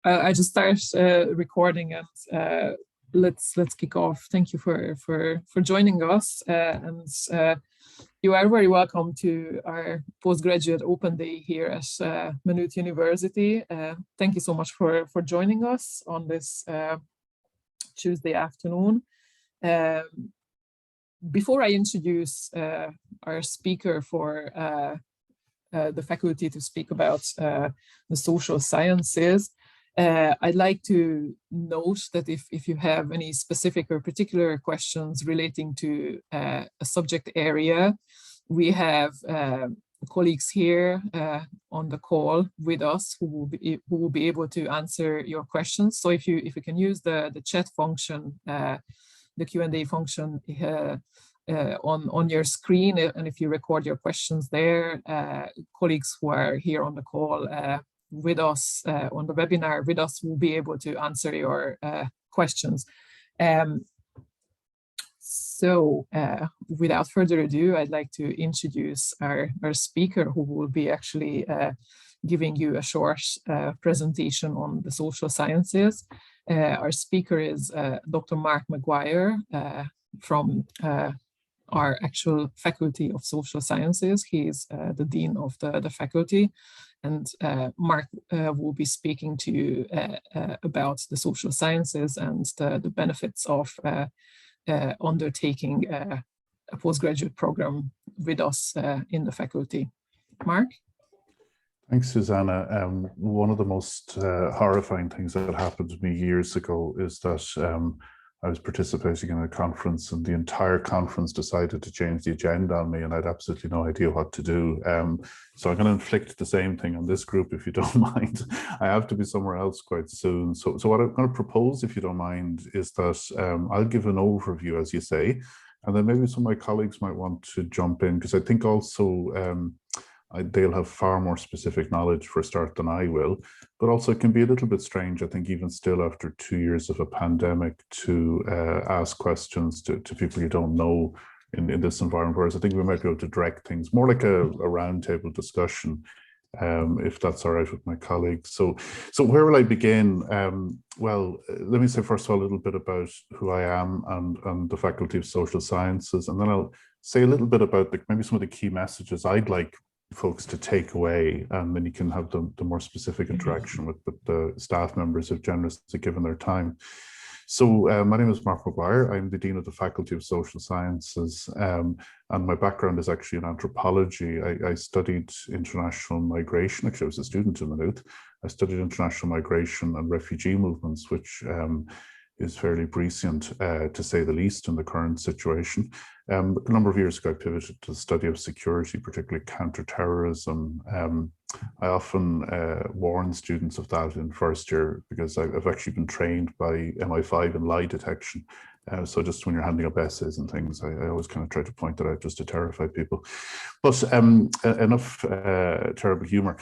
I just start recording and let's kick off. Thank you for joining us, and you are very welcome to our postgraduate open day here at Maynooth University. Thank you so much for joining us on this Tuesday afternoon. Before I introduce our speaker for the faculty to speak about the social sciences, I'd like to note that if you have any specific or particular questions relating to a subject area, we have colleagues here on the call with us who will be able to answer your questions. So if you can use the chat function, the Q&A function on your screen, and if you record your questions there, colleagues who are here on the call with us on the webinar with us will be able to answer your questions. So without further ado, I'd like to introduce our speaker, who will be actually giving you a short presentation on the social sciences. Our speaker is Dr. Mark Maguire from our actual Faculty of Social Sciences. He is the Dean of the faculty, and Mark will be speaking to you about the social sciences and the benefits of undertaking a postgraduate program with us in the faculty. Mark? Thanks, Susanna. One of the most horrifying things that happened to me years ago is that I was participating in a conference and the entire conference decided to change the agenda on me and I had absolutely no idea what to do. So I'm going to inflict the same thing on this group, if you don't mind. I have to be somewhere else quite soon. So what I'm going to propose, if you don't mind, is that I'll give an overview, as you say, and then maybe some of my colleagues might want to jump in, because I think also they'll have far more specific knowledge for a start than I will, but also it can be a little bit strange, I think, even still after 2 years of a pandemic, to ask questions to people you don't know in this environment, whereas I think we might be able to direct things more like a roundtable discussion, if that's all right with my colleagues. So where will I begin? Well, let me say first of all a little bit about who I am and the Faculty of Social Sciences, and then I'll say a little bit about maybe some of the key messages I'd like folks to take away, and then you can have the more specific interaction with the staff members who've generously given their time. So my name is Mark Maguire. I'm the Dean of the Faculty of Social Sciences, and my background is actually in anthropology. I studied international migration. Actually, I was a student in Maynooth. I studied international migration and refugee movements, which is fairly prescient, to say the least, in the current situation. A number of years ago, I pivoted to the study of security, particularly counterterrorism. I often warn students of that in first year, because I've actually been trained by MI5 in lie detection. So just when you're handing up essays and things, I always kind of try to point that out just to terrify people. But enough terrible humor.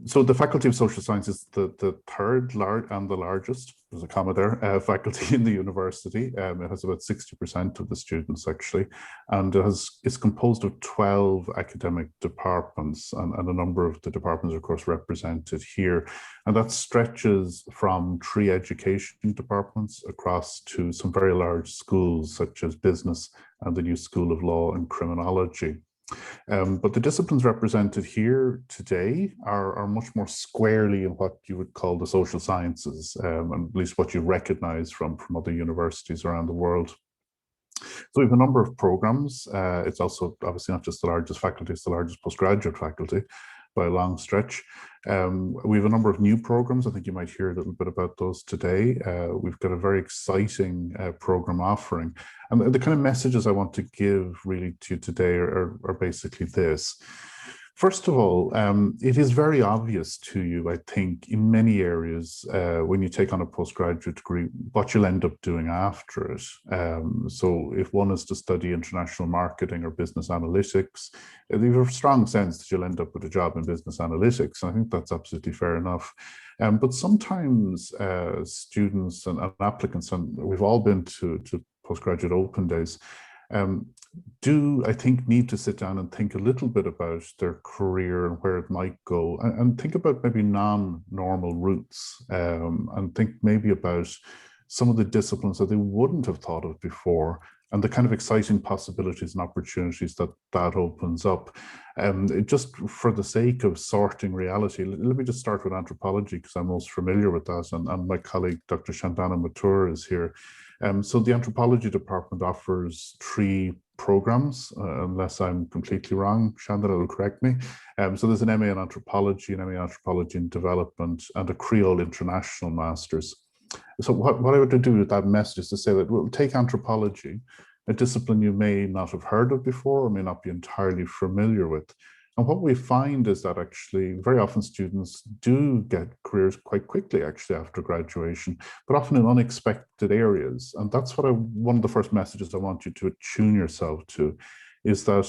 So the Faculty of Social Sciences is the third and the largest, there's a comma there, faculty in the university. It has about 60% of the students, actually, and it's composed of 12 academic departments, and a number of the departments are, of course, represented here. And that stretches from 3 education departments across to some very large schools, such as business and the new School of Law and Criminology. But the disciplines represented here today are much more squarely in what you would call the social sciences, and at least what you recognize from other universities around the world. So we have a number of programs. It's also obviously not just the largest faculty, it's the largest postgraduate faculty by a long stretch. We have a number of new programs. I think you might hear a little bit about those today. We've got a very exciting program offering. And the kind of messages I want to give really to you today are basically this. First of all, it is very obvious to you, I think, in many areas, when you take on a postgraduate degree, what you'll end up doing after it. So if one is to study international marketing or business analytics, you have a strong sense that you'll end up with a job in business analytics. I think that's absolutely fair enough. But sometimes students and applicants, and we've all been to postgraduate open days, um, do, I think, need to sit down and think a little bit about their career and where it might go, and think about maybe non-normal routes, and think maybe about some of the disciplines that they wouldn't have thought of before, and the kind of exciting possibilities and opportunities that that opens up. Just for the sake of sorting reality, let me just start with anthropology, because I'm most familiar with that, and my colleague, Dr. Shandana Mathur, is here. So the anthropology department offers 3 programs, unless I'm completely wrong. Shandana will correct me. So there's an MA in anthropology, an MA in anthropology and development, and a Creole International Masters. So what I would do with that message is to say that we'll take anthropology, a discipline you may not have heard of before or may not be entirely familiar with. And what we find is that actually very often students do get careers quite quickly actually after graduation, but often in unexpected areas. And that's what one of the first messages I want you to attune yourself to, is that,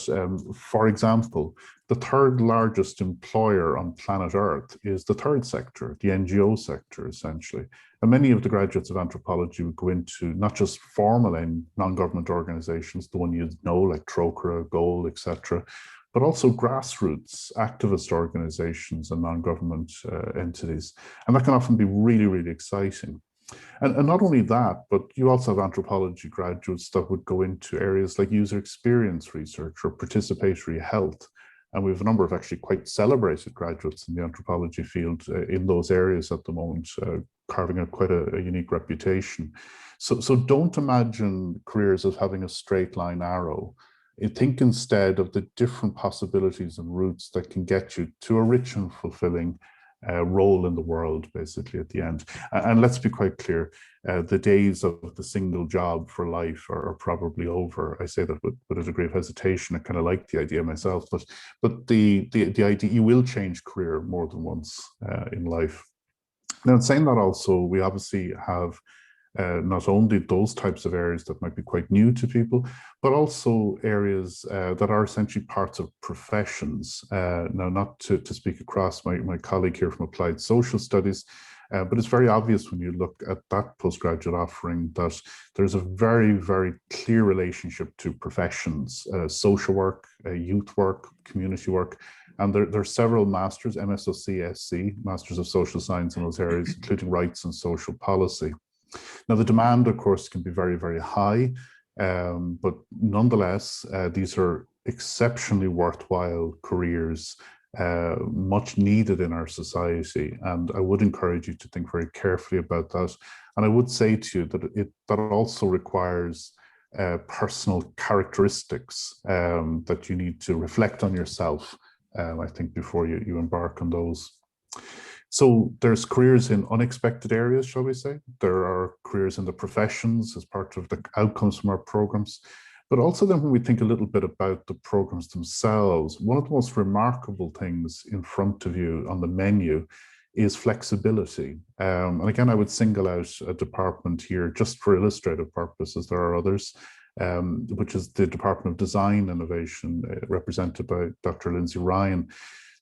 for example, the 3rd largest employer on planet Earth is the 3rd sector, the NGO sector, essentially. And many of the graduates of anthropology would go into not just formal and non-government organizations, the one you know, like Trócaire, Goal, etc., but also grassroots activist organizations and non-government entities. And that can often be really, really exciting. And not only that, but you also have anthropology graduates that would go into areas like user experience research or participatory health. And we have a number of actually quite celebrated graduates in the anthropology field in those areas at the moment, carving out quite a unique reputation. So don't imagine careers as having a straight line arrow. Think instead of the different possibilities and routes that can get you to a rich and fulfilling role in the world, basically, at the end. And let's be quite clear, the days of the single job for life are probably over. I say that with a degree of hesitation. I kind of like the idea myself, but the idea, you will change career more than once in life. Now, in saying that, also, we obviously have not only those types of areas that might be quite new to people, but also areas that are essentially parts of professions. Now, not to speak across my colleague here from Applied Social Studies, but it's very obvious when you look at that postgraduate offering that there's a very, very clear relationship to professions, social work, youth work, community work. And there are several masters, MSOC, SC, Masters of Social Science in those areas, including rights and social policy. Now, the demand, of course, can be very, very high, but nonetheless, these are exceptionally worthwhile careers, much needed in our society. And I would encourage you to think very carefully about that. And I would say to you that that also requires personal characteristics that you need to reflect on yourself, I think, before you embark on those. So there's careers in unexpected areas, shall we say. There are careers in the professions as part of the outcomes from our programs. But also then when we think a little bit about the programs themselves, one of the most remarkable things in front of you on the menu is flexibility. And again, I would single out a department here just for illustrative purposes. There are others, which is the Department of Design Innovation, represented by Dr. Lindsay Ryan.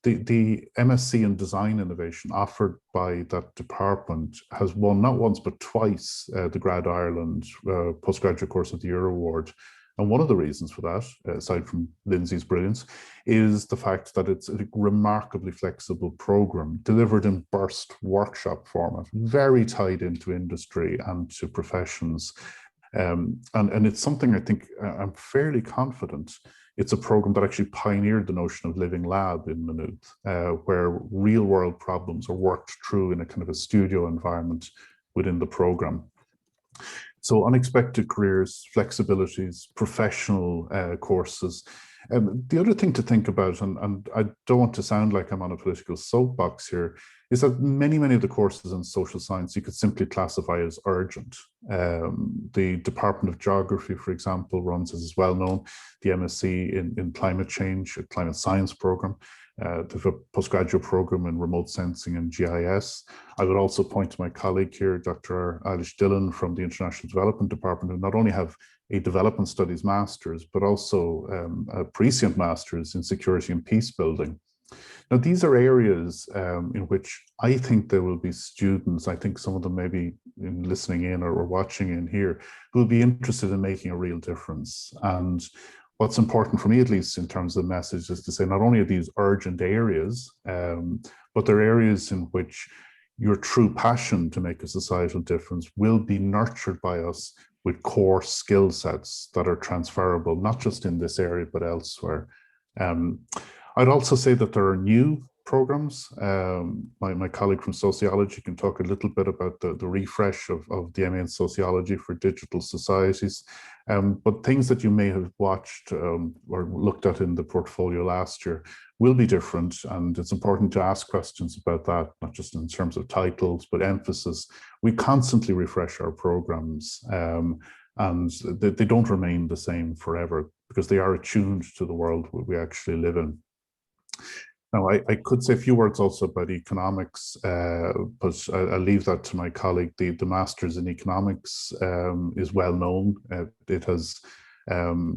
The MSc in Design Innovation offered by that department has won not once but twice the Grad Ireland Postgraduate Course of the Year Award. And one of the reasons for that, aside from Lindsay's brilliance, is the fact that it's a remarkably flexible program delivered in burst workshop format, very tied into industry and to professions. And it's something I think I'm fairly confident it's a program that actually pioneered the notion of living lab in Maynooth, where real world problems are worked through in a kind of a studio environment within the program. So unexpected careers, flexibilities, professional courses. The other thing to think about, and I don't want to sound like I'm on a political soapbox here, is that many of the courses in social science you could simply classify as urgent. The Department of Geography, for example, runs, as is well known, the MSc in climate change, a climate science program. They have a postgraduate program in remote sensing and GIS. I would also point to my colleague here, Dr. Eilish Dillon from the International Development Department, who not only have a development studies master's, but also a prescient master's in security and peace building. Now, these are areas in which I think there will be students, I think some of them maybe in listening in or watching in here who will be interested in making a real difference. And what's important for me, at least in terms of the message, is to say not only are these urgent areas, but they're areas in which your true passion to make a societal difference will be nurtured by us with core skill sets that are transferable, not just in this area, but elsewhere. I'd also say that there are new programs. My colleague from sociology can talk a little bit about the refresh of the MA in sociology for digital societies. But things that you may have watched or looked at in the portfolio last year will be different. And it's important to ask questions about that, not just in terms of titles, but emphasis. We constantly refresh our programs and they don't remain the same forever because they are attuned to the world we actually live in. Now, I could say a few words also about economics, but I'll leave that to my colleague. The Masters in Economics is well known. It has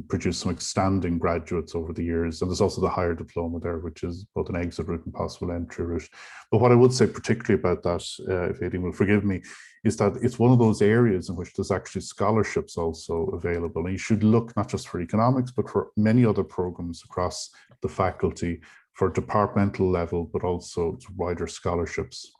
produced some outstanding graduates over the years. And there's also the higher diploma there, which is both an exit route and possible entry route. But what I would say particularly about that, if Aileen will forgive me, is that it's one of those areas in which there's actually scholarships also available. And you should look not just for economics, but for many other programs across the faculty for departmental level, but also wider scholarships.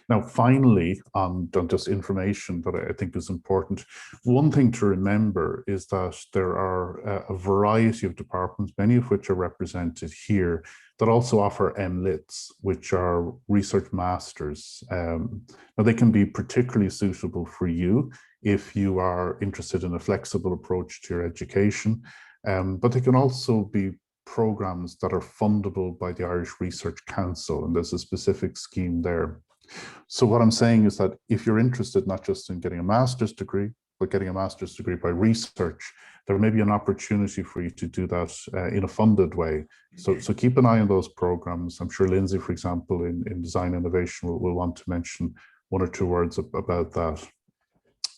Now, finally, on just information that I think is important, one thing to remember is that there are a variety of departments, many of which are represented here, that also offer MLITs, which are research masters. Now, they can be particularly suitable for you if you are interested in a flexible approach to your education, but they can also be programs that are fundable by the Irish Research Council, and there's a specific scheme there. So what I'm saying is that if you're interested not just in getting a master's degree, but getting a master's degree by research, there may be an opportunity for you to do that in a funded way. So keep an eye on those programs. I'm sure Lindsay, for example, in design innovation will want to mention one or two words about that.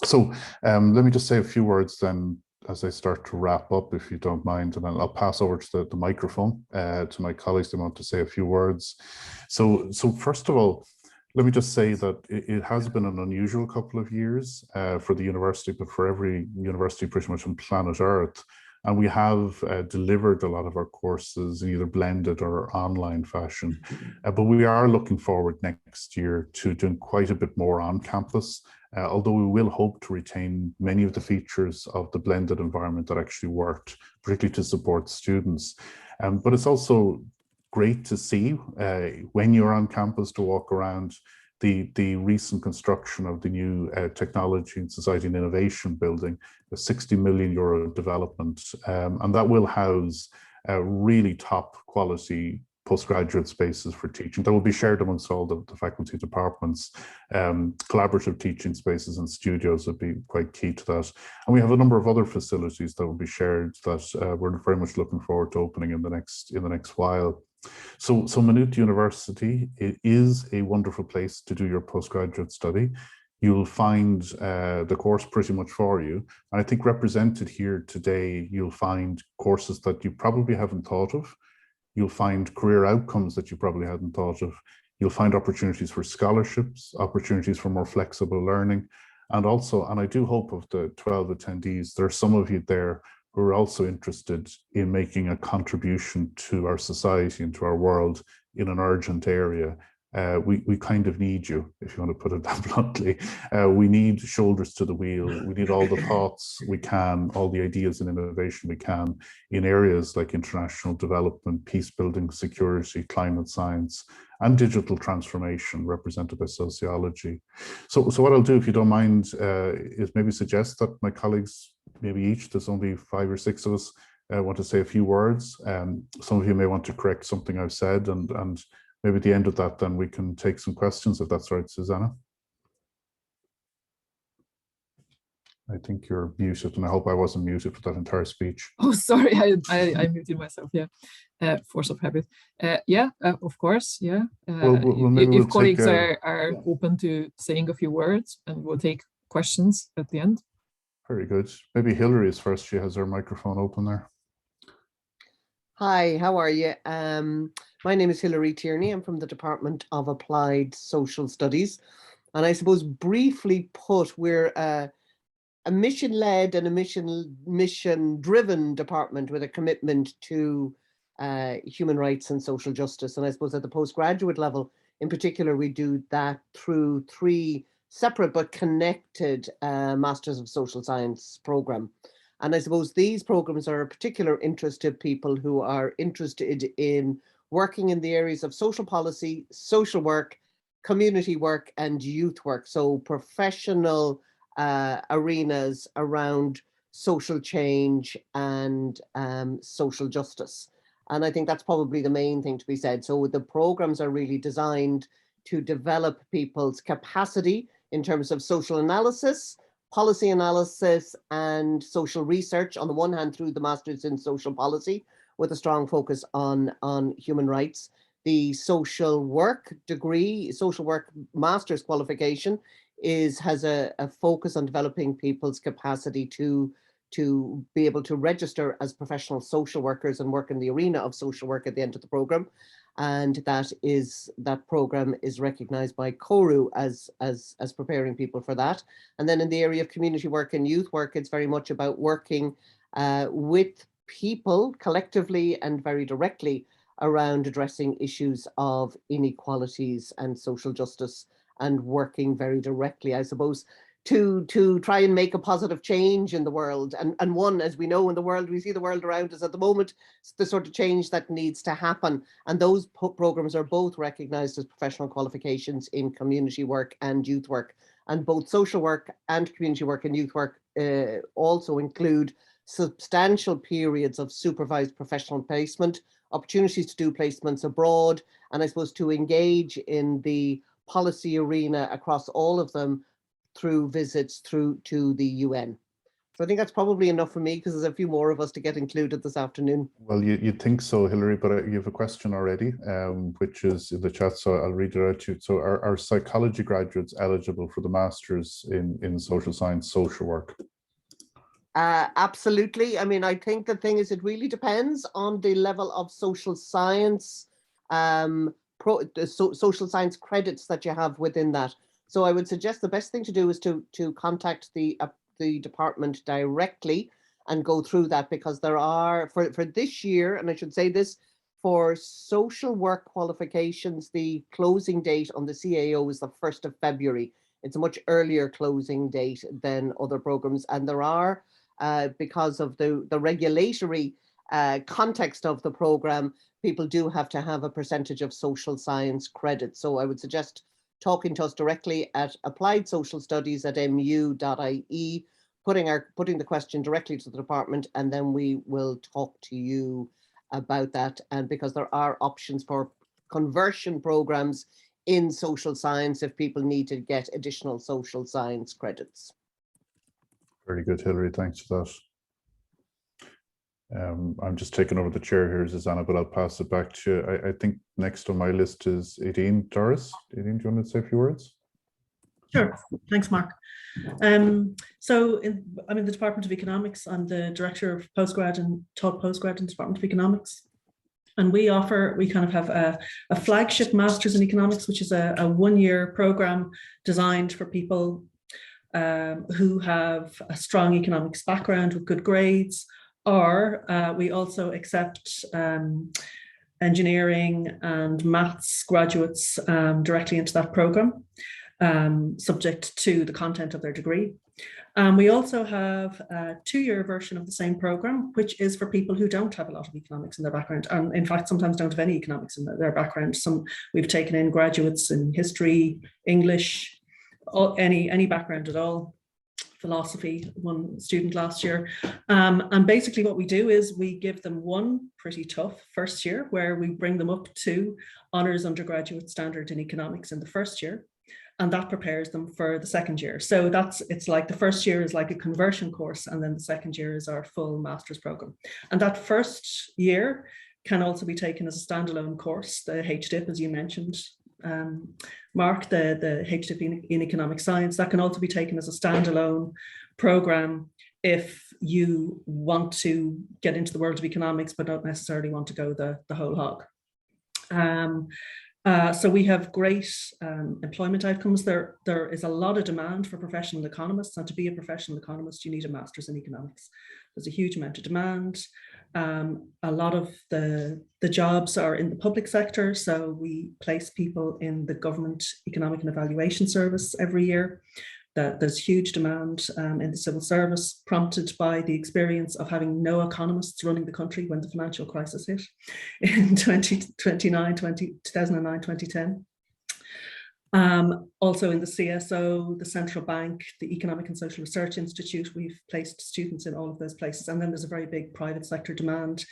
So let me just say a few words then as I start to wrap up, if you don't mind, and I'll pass over to the microphone to my colleagues who want to say a few words. So first of all, let me just say that it has been an unusual couple of years for the university, but for every university pretty much on planet Earth. And we have delivered a lot of our courses in either blended or online fashion. But we are looking forward next year to doing quite a bit more on campus, although we will hope to retain many of the features of the blended environment that actually worked, particularly to support students. But it's also great to see when you're on campus to walk around the recent construction of the new Technology and Society and Innovation building, a €60 million development, and that will house really top quality postgraduate spaces for teaching that will be shared amongst all the faculty departments. Collaborative teaching spaces and studios would be quite key to that. And we have a number of other facilities that will be shared that we're very much looking forward to opening in the next while. So Maynooth University, it is a wonderful place to do your postgraduate study. You'll find the course pretty much for you. And I think represented here today, you'll find courses that you probably haven't thought of. You'll find career outcomes that you probably hadn't thought of. You'll find opportunities for scholarships, opportunities for more flexible learning. And also, and I do hope of the 12 attendees, there are some of you there who are also interested in making a contribution to our society and to our world in an urgent area. We kind of need you, if you want to put it that bluntly. We need shoulders to the wheel. We need all the thoughts we can, all the ideas and innovation we can in areas like international development, peace building, security, climate science, and digital transformation represented by sociology. So what I'll do, if you don't mind, is maybe suggest that my colleagues, maybe each, there's only 5 or 6 of us, want to say a few words. Some of you may want to correct something I've said, and maybe at the end of that, then we can take some questions, if that's right, Susanna. I think you're muted, and I hope I wasn't muted for that entire speech. Oh, sorry, I muted myself. Yeah, force of habit. Yeah, of course. Yeah. If colleagues are open to saying a few words, and we'll take questions at the end. Very good. Maybe Hilary is first. She has her microphone open there. Hi, how are you? My name is Hilary Tierney. I'm from the Department of Applied Social Studies. And I suppose briefly put, we're a mission-led and a mission-driven department with a commitment to human rights and social justice. And I suppose at the postgraduate level, in particular, we do that through 3 separate but connected Masters of Social Science program. And I suppose these programs are a particular interest to people who are interested in working in the areas of social policy, social work, community work, and youth work. So professional arenas around social change and social justice. And I think that's probably the main thing to be said. So the programs are really designed to develop people's capacity in terms of social analysis, policy analysis, and social research, on the one hand through the Masters in Social Policy, with a strong focus on human rights. The social work degree, social work master's qualification has a focus on developing people's capacity to be able to register as professional social workers and work in the arena of social work at the end of the program. And that program is recognized by CORU as preparing people for that. And then in the area of community work and youth work, it's very much about working with people collectively and very directly around addressing issues of inequalities and social justice, and working very directly, I suppose, to try and make a positive change in the world. And one, as we know in the world, we see the world around us at the moment, the sort of change that needs to happen. And those programs are both recognized as professional qualifications in community work and youth work. And both social work and community work and youth work also include substantial periods of supervised professional placement, opportunities to do placements abroad, and I suppose to engage in the policy arena across all of them through visits through to the UN. So I think that's probably enough for me, because there's a few more of us to get included this afternoon. Well, you'd think so, Hilary, but you have a question already, which is in the chat, so I'll read it out to you. So are psychology graduates eligible for the Masters in Social Science, Social Work? Absolutely. I mean, I think the thing is, it really depends on the level of social science, social science credits that you have within that. So I would suggest the best thing to do is to contact the department directly and go through that, because there are, for this year, and I should say this, for social work qualifications, the closing date on the CAO is the 1st of February. It's a much earlier closing date than other programs. And there are, because of the regulatory context of the program, people do have to have a percentage of social science credit. So I would suggest talking to us directly at appliedSocialStudies@mu.ie, putting the question directly to the department, and then we will talk to you about that. And because there are options for conversion programs in social science if people need to get additional social science credits. Very good, Hilary. Thanks for that. I'm just taking over the chair here, Susanna, but I'll pass it back to you. I think next on my list is Aideen. Doris, Aideen, do you want to say a few words? Sure. Thanks, Mark. So I'm in the Department of Economics. I'm the Director of Postgrad and taught Postgrad in the Department of Economics. And we kind of have a flagship Masters in Economics, which is a one-year program designed for people who have a strong economics background with good grades, or we also accept engineering and maths graduates directly into that program, subject to the content of their degree. We also have a 2-year version of the same program, which is for people who don't have a lot of economics in their background, and in fact sometimes don't have any economics in their background. We've taken in graduates in history, English, any background at all. Philosophy, one student last year. And basically what we do is we give them one pretty tough first year where we bring them up to honours undergraduate standard in economics in the first year, and that prepares them for the second year. So it's like the first year is like a conversion course, and then the second year is our full master's program. And that first year can also be taken as a standalone course, the HDIP, as you mentioned, Mark, the HDIP in economic science. That can also be taken as a standalone program if you want to get into the world of economics but don't necessarily want to go the whole hog. So we have great employment outcomes. There is a lot of demand for professional economists, and to be a professional economist, you need a master's in economics. There's a huge amount of demand. A lot of the jobs are in the public sector, so we place people in the Government Economic and Evaluation Service every year. There's huge demand in the civil service, prompted by the experience of having no economists running the country when the financial crisis hit in 2009, 2010. Also in the CSO, the Central Bank, the Economic and Social Research Institute, we've placed students in all of those places. And then there's a very big private sector demand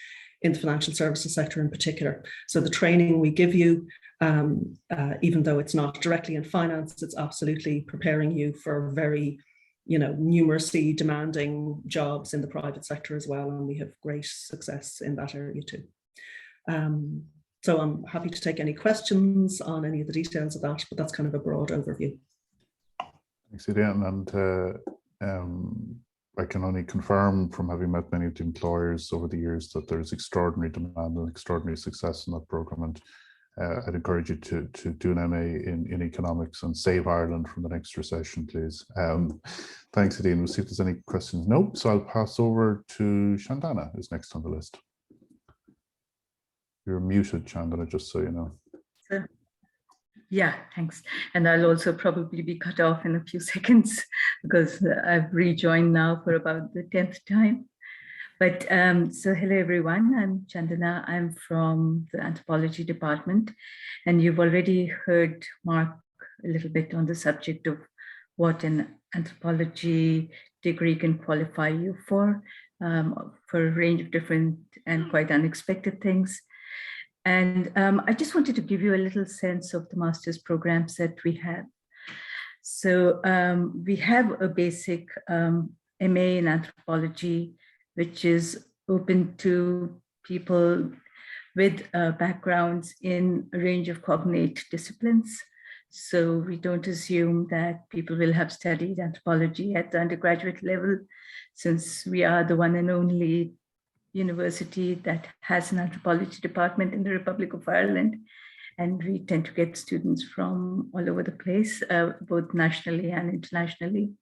in the financial services sector in particular. So the training we give you, even though it's not directly in finance, it's absolutely preparing you for very, numerously demanding jobs in the private sector as well. And we have great success in that area too. So I'm happy to take any questions on any of the details of that, but that's kind of a broad overview. Thanks, Ian. And I can only confirm from having met many of the employers over the years that there's extraordinary demand and extraordinary success in that program. And I'd encourage you to do an MA in economics and save Ireland from the next recession, please. Thanks, Ian. We'll see if there's any questions. Nope. So I'll pass over to Shandana, who's next on the list. You're muted, Chandana, just so you know. Sure. Yeah, thanks. And I'll also probably be cut off in a few seconds because I've rejoined now for about the 10th time. But so hello, everyone. I'm Chandana. I'm from the Anthropology department. And you've already heard Mark a little bit on the subject of what an anthropology degree can qualify you for a range of different and quite unexpected things. And I just wanted to give you a little sense of the master's programs that we have. So we have a basic MA in anthropology, which is open to people with backgrounds in a range of cognate disciplines. So we don't assume that people will have studied anthropology at the undergraduate level, since we are the one and only university that has an anthropology department in the Republic of Ireland. And we tend to get students from all over the place, both nationally and internationally.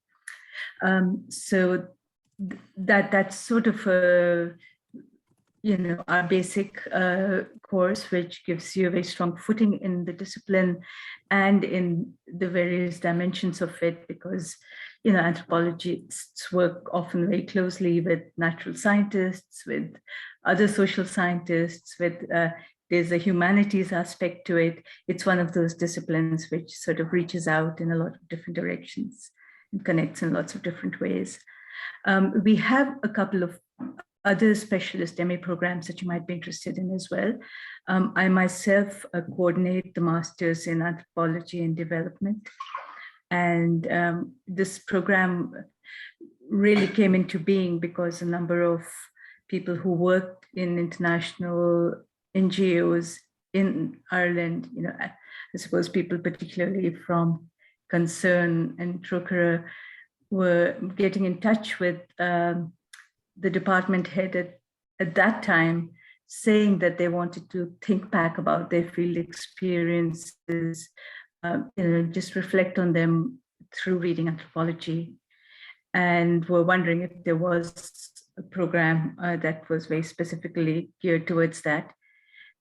So that's sort of our basic course, which gives you a very strong footing in the discipline and in the various dimensions of it, because anthropologists work often very closely with natural scientists, with other social scientists, there's a humanities aspect to it. It's one of those disciplines which sort of reaches out in a lot of different directions and connects in lots of different ways. We have a couple of other specialist MA programs that you might be interested in as well. I myself coordinate the Masters in Anthropology and Development. And this program really came into being because a number of people who worked in international NGOs in Ireland, I suppose people particularly from Concern and Trocra were getting in touch with the department head at that time, saying that they wanted to think back about their field experiences, just reflect on them through reading anthropology, and were wondering if there was a program that was very specifically geared towards that.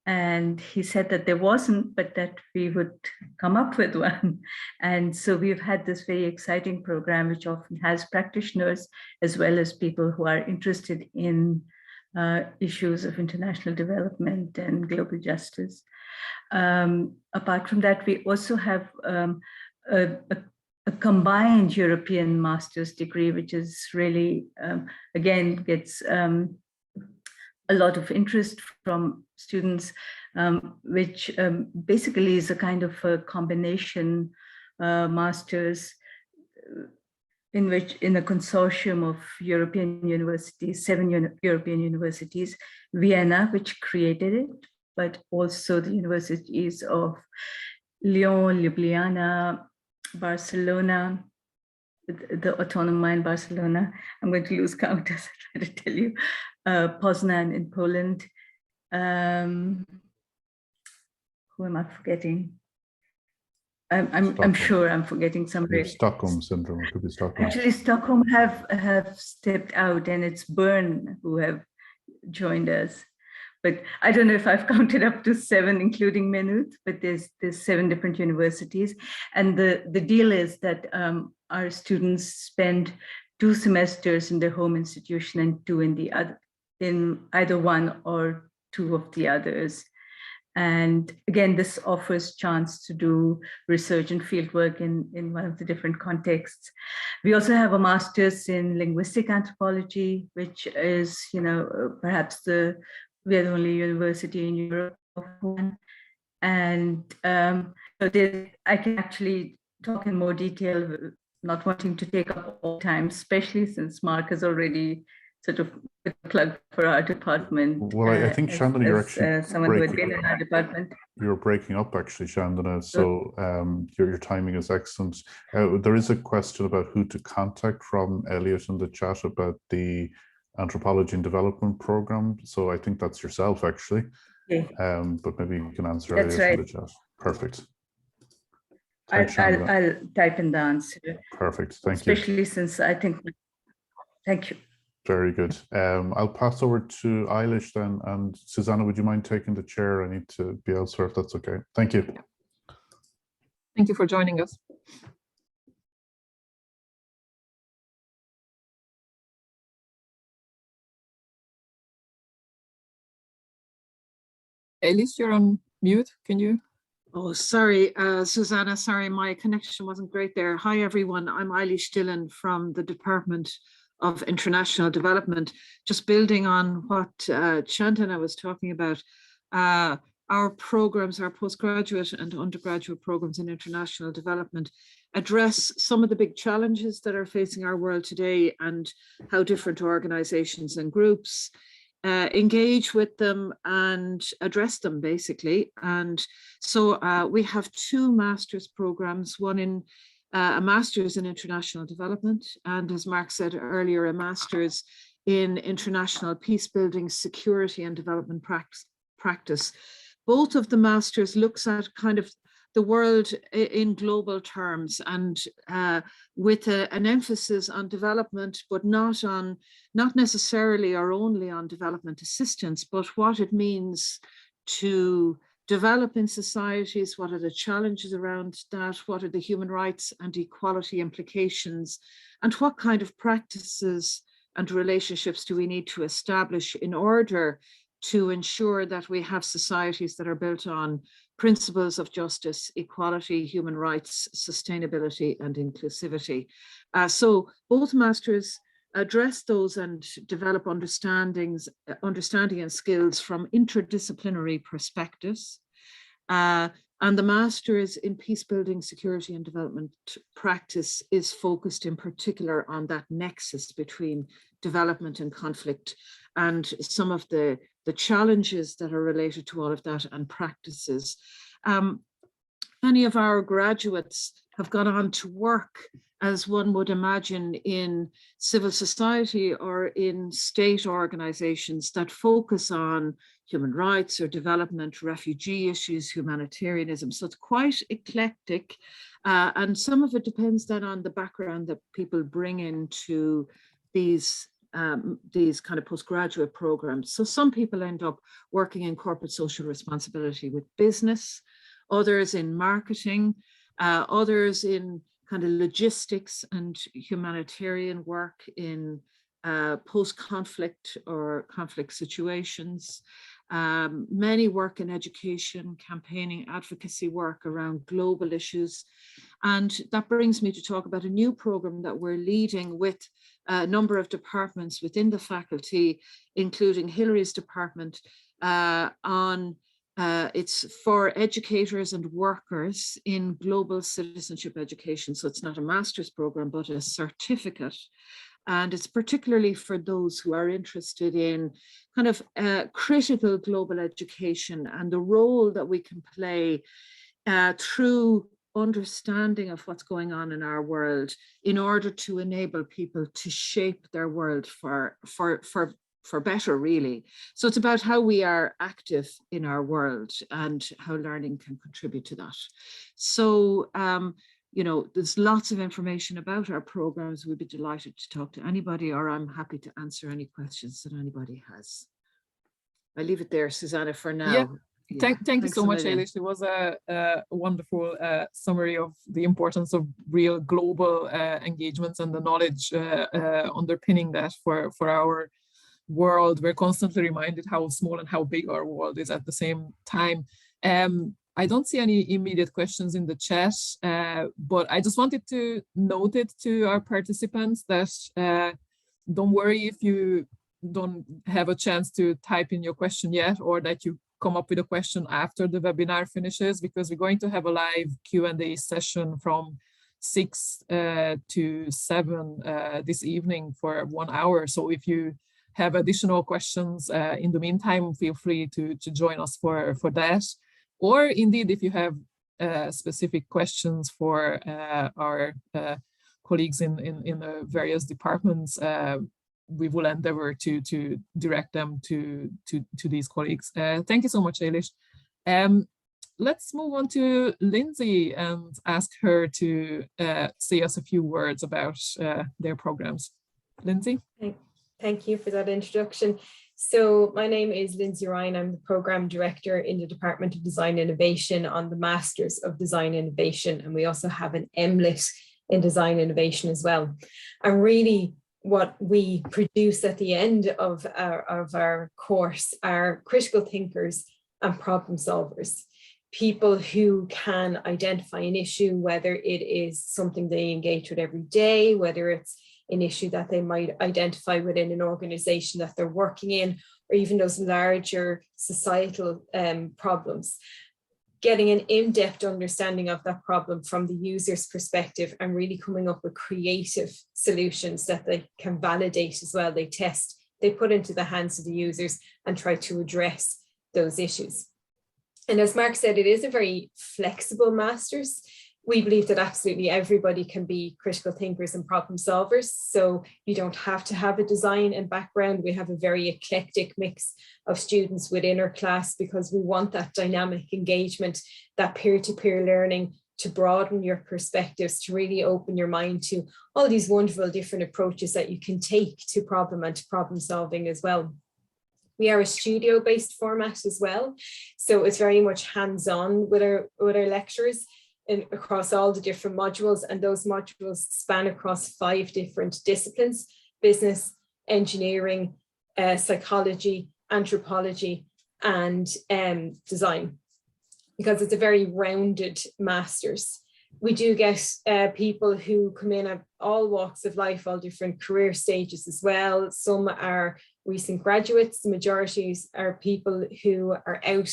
And he said that there wasn't, but that we would come up with one. And so we've had this very exciting program, which often has practitioners as well as people who are interested in issues of international development and global justice. Apart from that, we also have a combined European master's degree, which is really, again, gets a lot of interest from students, which basically is a kind of a combination master's in a consortium of European universities, 7 European universities, Vienna, which created it, but also the universities of Lyon, Ljubljana, Barcelona, the Autonomia in Barcelona. I'm going to lose count as I try to tell you. Poznan in Poland. who am I forgetting? I'm sure I'm forgetting somebody. Stockholm syndrome. It could be Stockholm. Actually, Stockholm have stepped out, and it's Bern who have joined us. But I don't know if I've counted up to 7, including Maynooth, but there's 7 different universities. And the deal is that our students spend 2 semesters in their home institution and 2 in either one or 2 of the others. And again, this offers chance to do research and fieldwork in one of the different contexts. We also have a master's in linguistic anthropology, which is, perhaps we are the only university in Europe of one. And I can actually talk in more detail, not wanting to take up all time, especially since Mark has already sort of put a plug for our department. Well, I think, Shandana, you're actually someone who had been in our department. You're breaking up, actually, Shandana, so your timing is excellent. There is a question about who to contact from Elliot in the chat about the Anthropology and Development Program. So I think that's yourself, actually. Okay. But maybe you can answer That's Elliot right. in the chat. Perfect. I'll type in the answer. Perfect. Thank you. Especially since I think. Thank you. Very good. I'll pass over to Eilish then, and Susanna, would you mind taking the chair? I need to be elsewhere if that's okay. Thank you. Thank you for joining us. Eilish, you're on mute. Can you? Oh, sorry, Susanna, sorry, my connection wasn't great there. Hi, everyone. I'm Eilish Dillon from the Department of International Development. Just building on what Shandana was talking about, our programs, our postgraduate and undergraduate programs in international development address some of the big challenges that are facing our world today and how different organizations and groups engage with them and address them, basically. And so we have 2 master's programs, one in a master's in international development, and as Mark said earlier, a master's in international peace building, security and development practice. Both of the masters looks at kind of the world in global terms and with an emphasis on development, but not necessarily or only on development assistance, but what it means to develop in societies, what are the challenges around that, what are the human rights and equality implications, and what kind of practices and relationships do we need to establish in order to ensure that we have societies that are built on principles of justice, equality, human rights, sustainability, and inclusivity. So both masters address those and develop understanding and skills from interdisciplinary perspectives. And the master's in peace building, security and development practice is focused in particular on that nexus between development and conflict and some of the challenges that are related to all of that and practices. Many of our graduates have gone on to work, as one would imagine, in civil society or in state organizations that focus on human rights or development, refugee issues, humanitarianism. So it's quite eclectic. And some of it depends then on the background that people bring into these kind of postgraduate programs. So some people end up working in corporate social responsibility with business, others in marketing, others in kind of logistics and humanitarian work in post-conflict or conflict situations. Many work in education, campaigning, advocacy work around global issues. And that brings me to talk about a new program that we're leading with a number of departments within the faculty, including Hillary's department, it's for educators and workers in global citizenship education. So it's not a master's program, but a certificate. And it's particularly for those who are interested in kind of critical global education and the role that we can play through understanding of what's going on in our world in order to enable people to shape their world for for better, really. So it's about how we are active in our world and how learning can contribute to that. So, you know, there's lots of information about our programs. We'd be delighted to talk to anybody, or I'm happy to answer any questions that anybody has. I leave it there, Susanna, for now. Yeah. Thank you so much, million. Eilish. It was a wonderful summary of the importance of real global engagements and the knowledge underpinning that for our world. We're constantly reminded how small and how big our world is at the same time. I don't see any immediate questions in the chat, but I just wanted to note it to our participants that don't worry if you don't have a chance to type in your question yet, or that you come up with a question after the webinar finishes, because we're going to have a live Q&A session from 6 to 7 this evening for 1 hour. So if you have additional questions in the meantime, feel free to join us for that. Or indeed, if you have specific questions for our colleagues in the various departments, we will endeavor to direct them to these colleagues. Thank you so much, Eilish. Let's move on to Lindsay and ask her to say us a few words about their programs. Lindsay? Thank you for that introduction. So my name is Lindsay Ryan. I'm the Program Director in the Department of Design Innovation on the Masters of Design Innovation. And we also have an MLit in Design Innovation as well. And really what we produce at the end of our course are critical thinkers and problem solvers. People who can identify an issue, whether it is something they engage with every day, whether it's an issue that they might identify within an organization that they're working in, or even those larger societal problems. Getting an in-depth understanding of that problem from the user's perspective and really coming up with creative solutions that they can validate as well. They test, they put into the hands of the users and try to address those issues. And as Mark said, it is a very flexible master's. We believe that absolutely everybody can be critical thinkers and problem solvers. So you don't have to have a design and background. We have a very eclectic mix of students within our class because we want that dynamic engagement, that peer-to-peer learning to broaden your perspectives, to really open your mind to all these wonderful different approaches that you can take to problem and to problem solving as well. We are a studio-based format as well. So it's very much hands-on with our lecturers across all the different modules, and those modules span across 5 different disciplines: business, engineering, psychology, anthropology, and design, because it's a very rounded master's. We do get people who come in at all walks of life, all different career stages as well. Some are recent graduates, the majority are people who are out,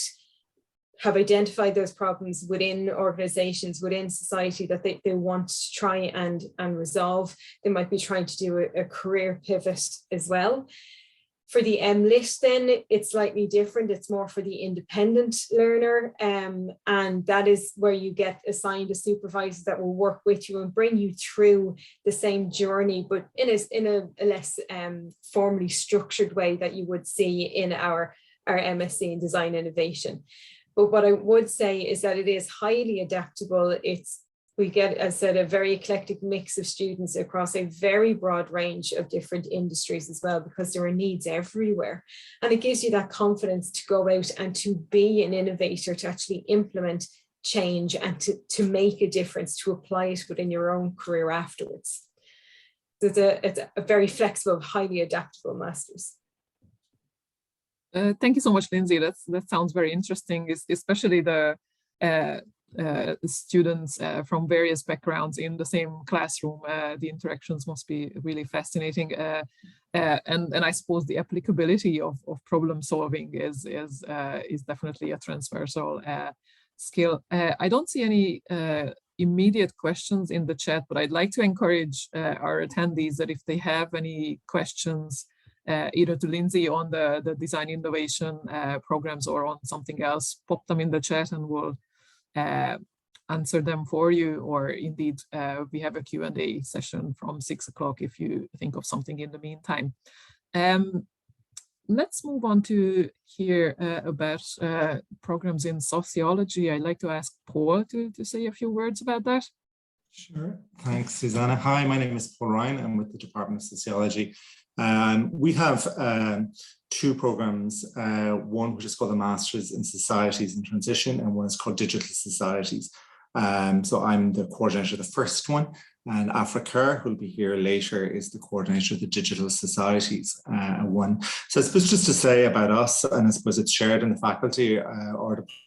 have identified those problems within organizations, within society that they want to try and resolve. They might be trying to do a career pivot as well. For the MLit then, it's slightly different. It's more for the independent learner. And that is where you get assigned a supervisor that will work with you and bring you through the same journey, but in a less formally structured way that you would see in our MSc in Design Innovation. But what I would say is that it is highly adaptable. We get, as I said, a very eclectic mix of students across a very broad range of different industries as well, because there are needs everywhere. And it gives you that confidence to go out and to be an innovator, to actually implement change and to make a difference, to apply it within your own career afterwards. So it's a very flexible, highly adaptable master's. Thank you so much, Lindsay. That sounds very interesting, especially the students from various backgrounds in the same classroom. The interactions must be really fascinating, and I suppose the applicability of problem solving is definitely a transversal skill. I don't see any immediate questions in the chat, but I'd like to encourage our attendees that if they have any questions, either to Lindsay on the design innovation programs or on something else, pop them in the chat and we'll answer them for you. Or indeed, we have a Q&A session from 6 o'clock if you think of something in the meantime. let's move on to hear about programs in sociology. I'd like to ask Paul to say a few words about that. Sure. Thanks, Susanna. Hi, my name is Paul Ryan. I'm with the Department of Sociology. We have two programs, one which is called the Masters in Societies in Transition, and one is called Digital Societies. So I'm the coordinator of the first one, and Africa, who'll be here later, is the coordinator of the Digital Societies one. So I suppose just to say about us, and I suppose it's shared in the faculty, our